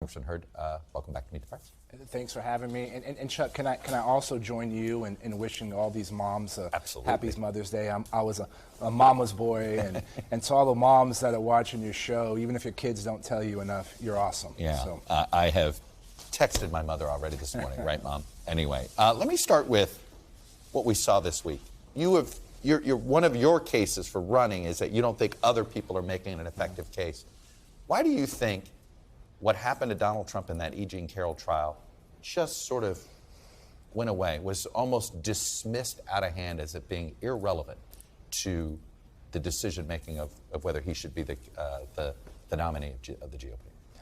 Hurd, welcome back to Meet the Press. Thanks for having me. And Chuck, can I also join you in wishing all these moms a happy Mother's Day? I was a mama's boy, and to all the moms that are watching your show, even if your kids don't tell you enough, you're awesome. Yeah, so. I have texted my mother already this morning, right, Mom? Anyway, let me start with what we saw this week. One of your cases for running is that you don't think other people are making an effective case. Why do you think what happened to Donald Trump in that E. Jean Carroll trial just sort of went away, was almost dismissed out of hand as it being irrelevant to the decision-making of whether he should be the nominee of the GOP?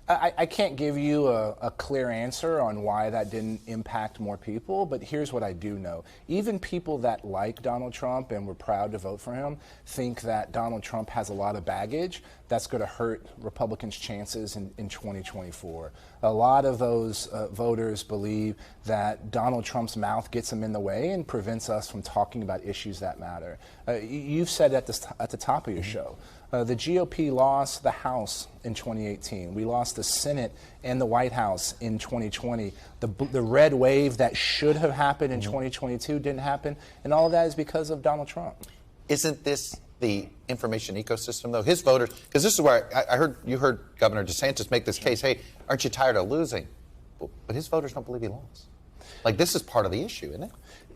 I can't give you a clear answer on why that didn't impact more people, but here's what I do know. Even people that like Donald Trump and were proud to vote for him think that Donald Trump has a lot of baggage that's going to hurt Republicans' chances in 2024. A lot of those voters believe that Donald Trump's mouth gets him in the way and prevents us from talking about issues that matter. You've said at the top of your show, the GOP lost the House in 2018. We lost the Senate and the White House in 2020. The red wave that should have happened in 2022 didn't happen, and all of that is because of Donald Trump. Isn't this the information ecosystem, though? His voters, because this is where you heard Governor DeSantis make this case, hey, aren't you tired of losing? But his voters don't believe he lost. Like, this is part of the issue, isn't it?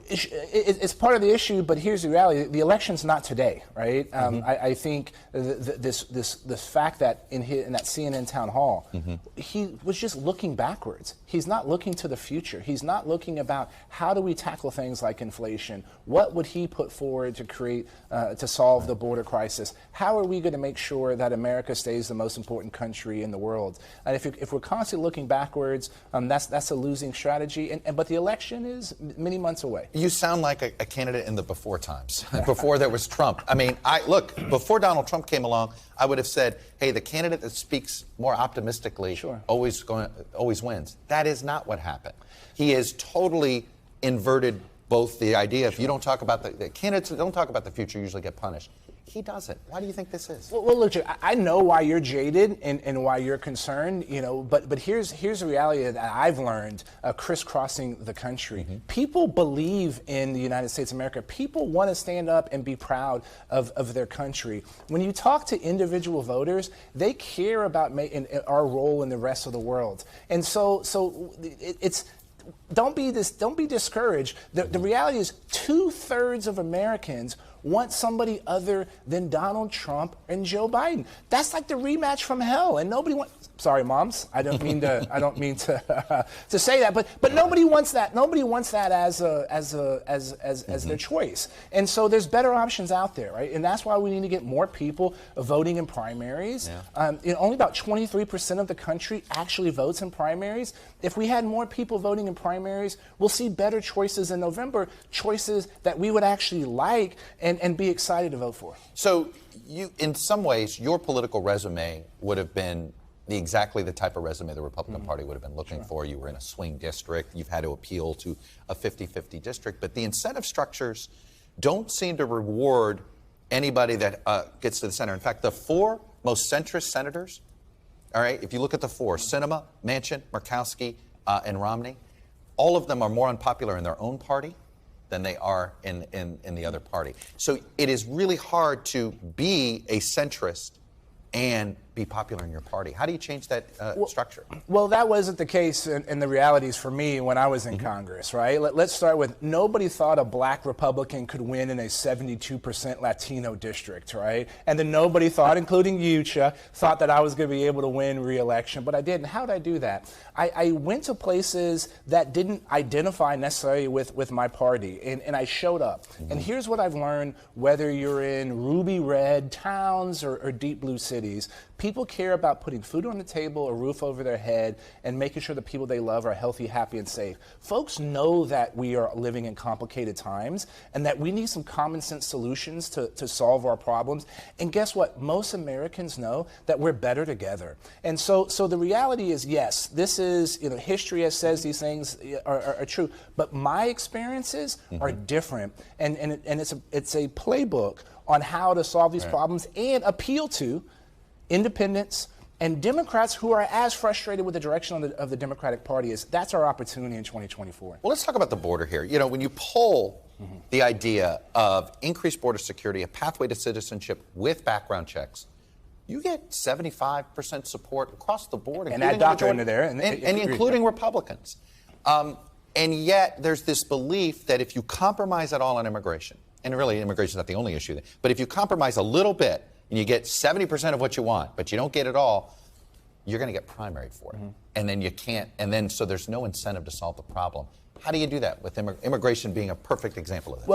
It's part of the issue, but here's the reality: the election's not today, right? I think this fact that in that CNN town hall, he was just looking backwards. He's not looking to the future. He's not looking about how do we tackle things like inflation. What would he put forward to create to solve the border crisis? How are we going to make sure that America stays the most important country in the world? And if we're constantly looking backwards, that's a losing strategy. But the election is many months away. You sound like a candidate in the before times, before there was Trump. I mean, look, before Donald Trump came along, I would have said, hey, the candidate that speaks more optimistically always wins. That is not what happened. He has totally inverted both the idea, if you don't talk about the candidates that don't talk about the future usually get punished. He doesn't. Why do you think this is? Well, look, I know why you're jaded and why you're concerned, but here's the reality that I've learned crisscrossing the country. People believe in the United States of America. People want to stand up and be proud of their country. When you talk to individual voters, they care about our role in the rest of the world. And so it's don't be discouraged. The reality is 2/3 of Americans want somebody other than Donald Trump and Joe Biden. That's like the rematch from hell, and nobody wants. Sorry, moms, I don't mean to say that, but nobody wants that. Nobody wants that as their choice. And so there's better options out there, right? And that's why we need to get more people voting in primaries. Only about 23% of the country actually votes in primaries. If we had more people voting in primaries, we'll see better choices in November, choices that we would actually like and be excited to vote for. So you, in some ways, your political resume would have been exactly the type of resume the Republican Party would have been looking for. You were in a swing district. You've had to appeal to a 50-50 district. But the incentive structures don't seem to reward anybody that gets to the center. In fact, the 4 most centrist senators, all right, if you look at the 4, Sinema, Manchin, Murkowski, and Romney, all of them are more unpopular in their own party than they are in the other party. So it is really hard to be a centrist and be popular in your party. How do you change that structure? Well, that wasn't the case in the realities for me when I was in Congress, right? Let's start with nobody thought a black Republican could win in a 72% Latino district, right? And then nobody thought, including you, Chuck, thought that I was going to be able to win re-election, but I didn't. How did I do that? I went to places that didn't identify necessarily with my party, and I showed up. And here's what I've learned, whether you're in ruby red towns or deep blue cities, people care about putting food on the table, a roof over their head, and making sure the people they love are healthy, happy, and safe. Folks know that we are living in complicated times and that we need some common sense solutions to solve our problems. And guess what? Most Americans know that we're better together. And so the reality is, yes, this is, history that says these things are true, but my experiences are different. And it's a playbook on how to solve these problems and appeal to independents, And Democrats who are as frustrated with the direction of the Democratic Party that's our opportunity in 2024. Well, let's talk about the border here. You know, when you poll the idea of increased border security, a pathway to citizenship with background checks, you get 75% support across the board. And add DACA into there. And including Republicans. And yet there's this belief that if you compromise at all on immigration, and really immigration is not the only issue, but if you compromise a little bit and you get 70% of what you want, but you don't get it all, you're going to get primaried for it. And then you can't, so there's no incentive to solve the problem. How do you do that with immigration being a perfect example of that?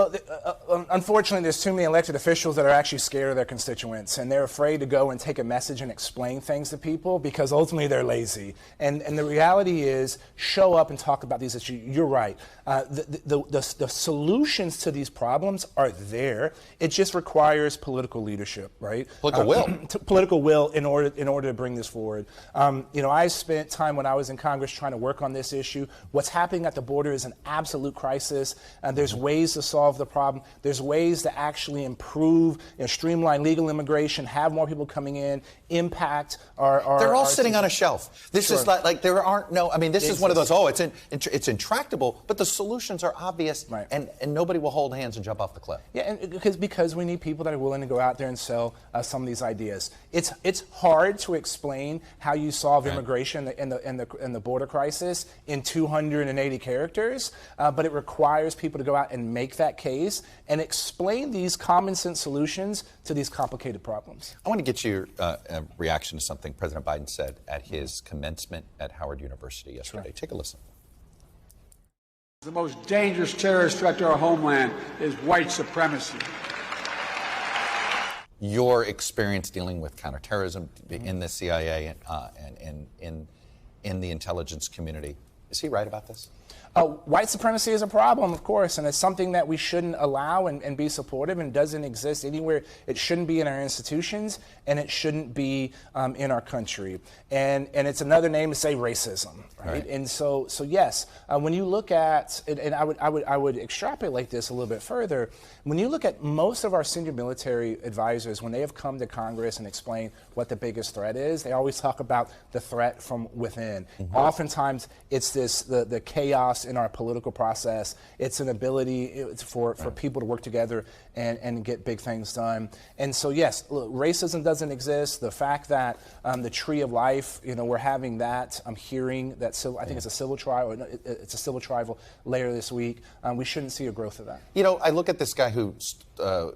Well, unfortunately, there's too many elected officials that are actually scared of their constituents, and they're afraid to go and take a message and explain things to people because ultimately they're lazy. And the reality is, show up and talk about these issues. You're right. The solutions to these problems are there. It just requires political leadership, right? Political will. Political will in order to bring this forward. I spent time when I was in Congress trying to work on this issue. What's happening at the border is an absolute crisis. There's ways to solve the problem. There's ways to actually improve, streamline legal immigration, have more people coming in, impact our. They're all sitting on a shelf. This is like there aren't no. I mean, this is one of those. It's intractable, but the solutions are obvious, right. and nobody will hold hands and jump off the cliff. Yeah, and because we need people that are willing to go out there and sell some of these ideas. It's hard to explain how you solve immigration and the border crisis in 280 characters. But it requires people to go out and make that case and explain these common sense solutions to these complicated problems. I want to get your reaction to something President Biden said at his commencement at Howard University yesterday. Sure. Take a listen. The most dangerous terrorist threat to our homeland is white supremacy. Your experience dealing with counterterrorism in the CIA and in the intelligence community, is he right about this? White supremacy is a problem, of course, and it's something that we shouldn't allow and be supportive, and doesn't exist anywhere. It shouldn't be in our institutions, and it shouldn't be in our country. And it's another name to say racism, right? And so yes, when you look at, and I would extrapolate this a little bit further, when you look at most of our senior military advisors, when they have come to Congress and explained what the biggest threat is, they always talk about the threat from within. Oftentimes, it's the chaos in our political process. It's an ability for people to work together and get big things done. And so, yes, look, racism doesn't exist. The fact that the Tree of Life, we're having that. I'm hearing that. I think it's a civil trial. It's a civil trial later this week. We shouldn't see a growth of that. I look at this guy who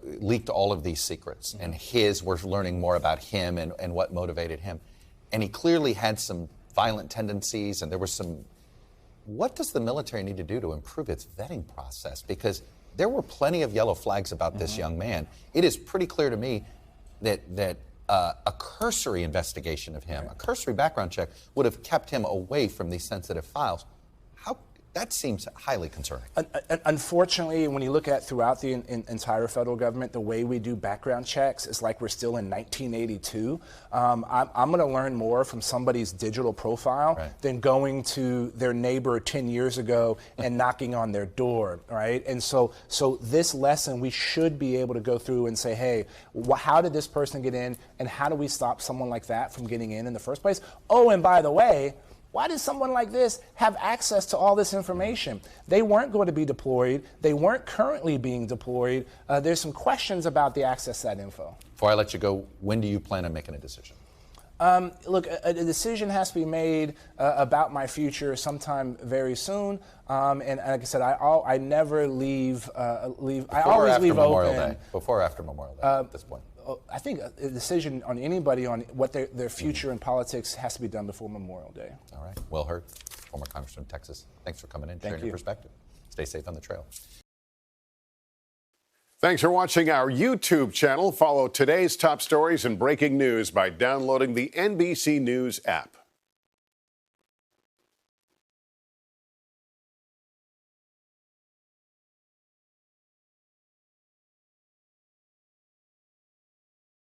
leaked all of these secrets, and we're learning more about him and what motivated him. And he clearly had some violent tendencies, and there was some. What does the military need to do to improve its vetting process? Because there were plenty of yellow flags about this young man. It is pretty clear to me that a cursory investigation of him, a cursory background check, would have kept him away from these sensitive files. That seems highly concerning. Unfortunately, when you look at throughout the entire federal government, the way we do background checks is like we're still in 1982. I'm going to learn more from somebody's digital profile than going to their neighbor 10 years ago and knocking on their door, right? And so this lesson, we should be able to go through and say, hey, how did this person get in, and how do we stop someone like that from getting in the first place? Oh, and by the way, why does someone like this have access to all this information? They weren't going to be deployed. They weren't currently being deployed. There's some questions about the access to that info. Before I let you go, when do you plan on making a decision? Look, a decision has to be made about my future sometime very soon. And like I said, I never leave. I always leave open. Before or after Memorial Day at this point? I think a decision on anybody on what their future in politics has to be done before Memorial Day. All right. Well, Hurd, former Congressman of Texas, thanks for coming in, sharing your perspective. Stay safe on the trail. Thanks for watching our YouTube channel. Follow today's top stories and breaking news by downloading the NBC News app.